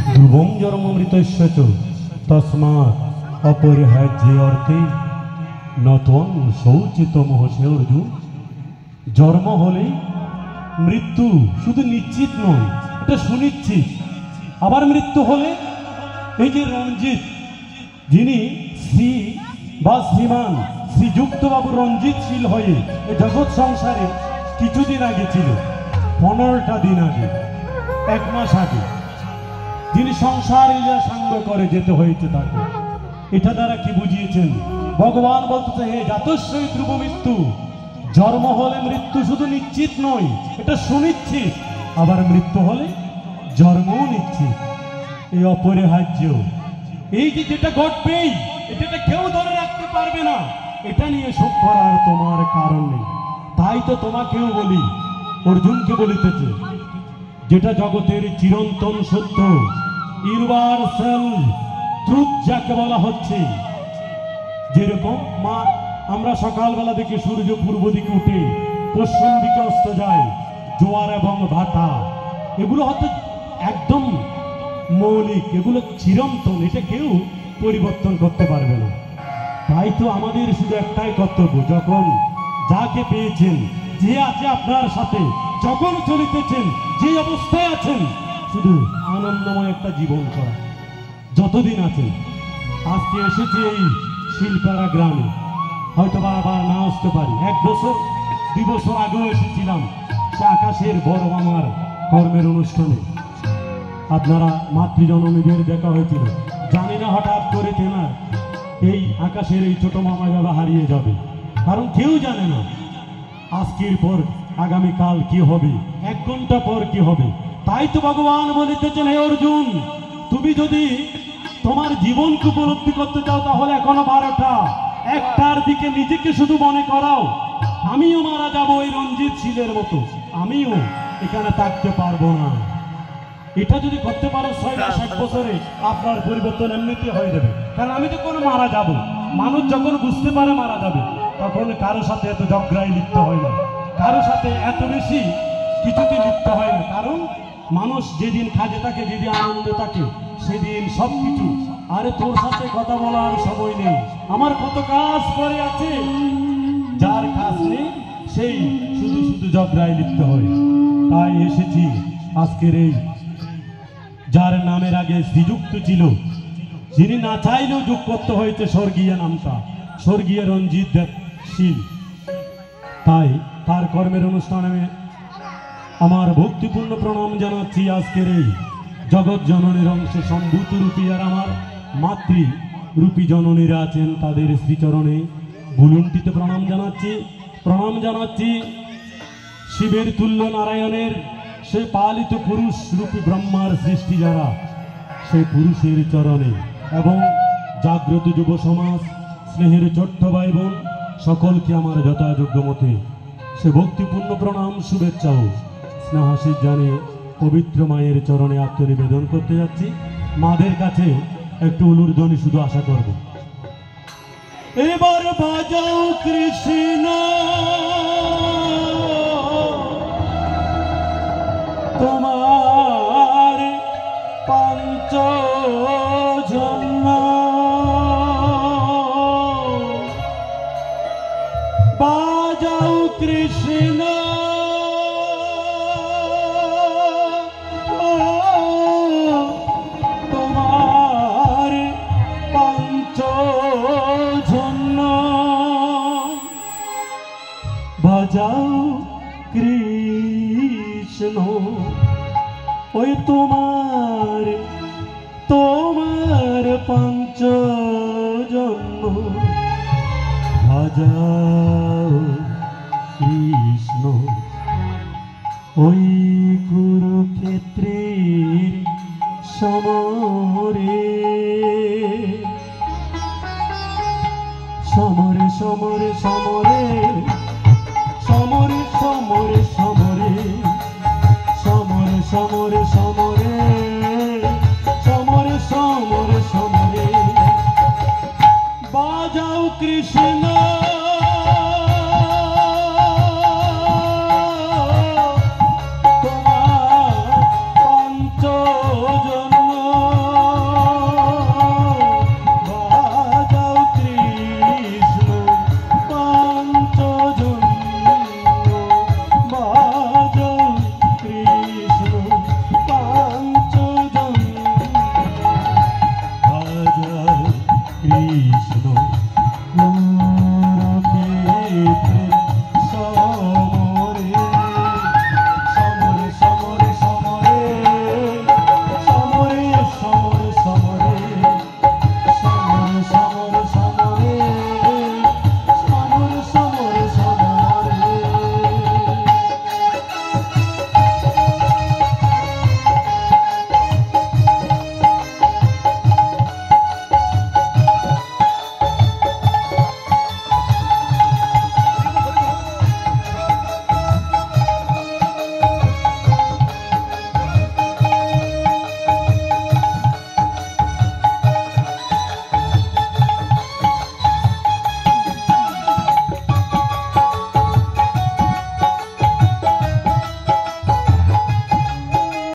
ধ্রুবং জন্মমৃতস্য চ তস্মাৎ অপরিহার্যে অর্থে নত্বং শৌচিত মহসে অর্জুন। জন্ম হলে মৃত্যু শুধু নিশ্চিত নয়, এটা সুনিশ্চিত। আবার মৃত্যু হলে এই যে রঞ্জিত, যিনি শ্রী বা শ্রীমান শ্রীযুক্তবাবু রঞ্জিতশীল হয়ে এই জগৎ সংসারে কিছুদিন আগে ছিল, 15টা দিন আগে, 1 মাস আগে, যিনি সংসার ইলা সাঙ্গ করে যেতে হয়েছে তাকে। এটা দ্বারা কি বুঝিয়েছেন? ভগবান বলতেছে, হে জাতস্যই ধ্রুব মৃত্যু, জন্ম হলে মৃত্যু শুধু নিশ্চিত নয়, এটা সুনিশ্চিত। আবার মৃত্যু হলে জন্মও নিশ্চিত, এই অপরিহার্য। এই যে যেটা ঘটবেই, এটা কেউ ধরে রাখতে পারবে না, এটা নিয়ে শোক করার তোমার কারণ নেই। তাই তো তোমাকেও বলি, অর্জুনকে বলিতেছে, যেটা জগতের চিরন্তন সত্য, ইউনিভার্সাল ট্রুথ যাকে বলা হচ্ছে। যেরকম মা আমরা সকালবেলা দেখে সূর্য পূর্ব দিকে উঠে পশ্চিম দিকে অস্ত যায়, জোয়ার এবং ভাটা, এগুলো হয়তো একদম মৌলিক, এগুলো চিরন্তন, এটা কেউ পরিবর্তন করতে পারবে না। তাই তো আমাদের শুধু একটাই কর্তব্য, যখন যাকে পেয়েছেন, যে আছে আপনার সাথে, যখন চলিতেছেন, যে অবস্থায় আছেন, শুধু আনন্দময় একটা জীবন করা, যতদিন আছেন। আজকে এসেছি এই শিলপাড়া গ্রামে, হয়তো বা আবার না আসতে পারি। 1 বছর 2 বছর আগেও এসেছিলাম সে আকাশের বড় আমার কর্মের অনুষ্ঠানে। আপনারা মাতৃজননীদের দেখা হয়েছিল, জানি না হঠাৎ করে তেনা এই আকাশের এই ছোট মামা বাবা হারিয়ে যাবে, কারণ কেউ জানে না আজকের পর আগামীকাল কি হবে, 1 ঘন্টা পর কি হবে। তাই তো ভগবান বলিতেছেন, হে অর্জুন, তুমি যদি তোমার জীবনকে উপলব্ধি করতে চাও, তাহলে এখনো 12টা, 1টার দিকে নিজেকে শুধু মনে করাও, আমিও মারা যাবো ওই রঞ্জিত শীলের মতো, আমিও এখানে থাকতে পারবো না। এটা যদি করতে পারো 6 মাস 1 বছরে আপনার পরিবর্তন এমনিতে হয়ে যাবে। কারণ আমি তো কোনো মারা যাব, মানুষ যখন বুঝতে পারে মারা যাবে, তখন কারোর সাথে এত ঝগড়ায় লিপ্ত হয় না, কারোর সাথে এত বেশি কিছুতে লিপ্ত হয় না। কারণ মানুষ যেদিন কাজে থাকে, যেদিন আনন্দে থাকে, সেদিন সব কিছু, আরে তোর সাথে কথা বলার সময় নেই, আমার কত কাজ পড়ে আছে। যার কাজ নেই সেই শুধু শুধু ঝগড়ায় লিপ্ত হয়। তাই এসেছি আজকের এই, যার নামের আগে শ্রীযুক্ত ছিল, যিনি না চাইলেও যোগ করতে হয়েছে স্বর্গীয় নামটা, স্বর্গীয় রঞ্জিত দেবশীল। তাই তার কর্মের অনুষ্ঠানে আমি আমার ভক্তিপূর্ণ প্রণাম জানাচ্ছি। আজকের এই জগৎ জননীর অংশ সম্ভূত রূপী আর আমার মাতৃ রূপী জননীরা আছেন, তাদের শ্রীচরণে ভুলুণ্ঠিত প্রণাম জানাচ্ছি। প্রণাম জানাচ্ছি শিবের তুল্য নারায়ণের সে পালিত পুরুষ রূপী ব্রহ্মার সৃষ্টি যারা, সেই পুরুষের চরণে, এবং জাগ্রত যুব সমাজ, স্নেহের ছোট্ট ভাই বোন সকলকে আমার যথাযোগ্য মতে সে ভক্তিপূর্ণ প্রণাম, শুভেচ্ছা ও স্নেহাশীষ জানিয়ে পবিত্র মায়ের চরণে আত্মনিবেদন করতে যাচ্ছি। মাদের কাছে একটু উলুর্ধ্বনি শুধু আশা করব। এবার বাজাও কৃষ্ণ তোমার পাঞ্চজন্য, বাজাও কৃষ্ণ তোমার পাঞ্চজন্য, বাজাও কৃষ্ণ ওই তোমার তোমার পাঞ্চজন্য, বাজাও কৃষ্ণ ওই কুরুক্ষেত্রের সমরে, সমরে সমরে সমরে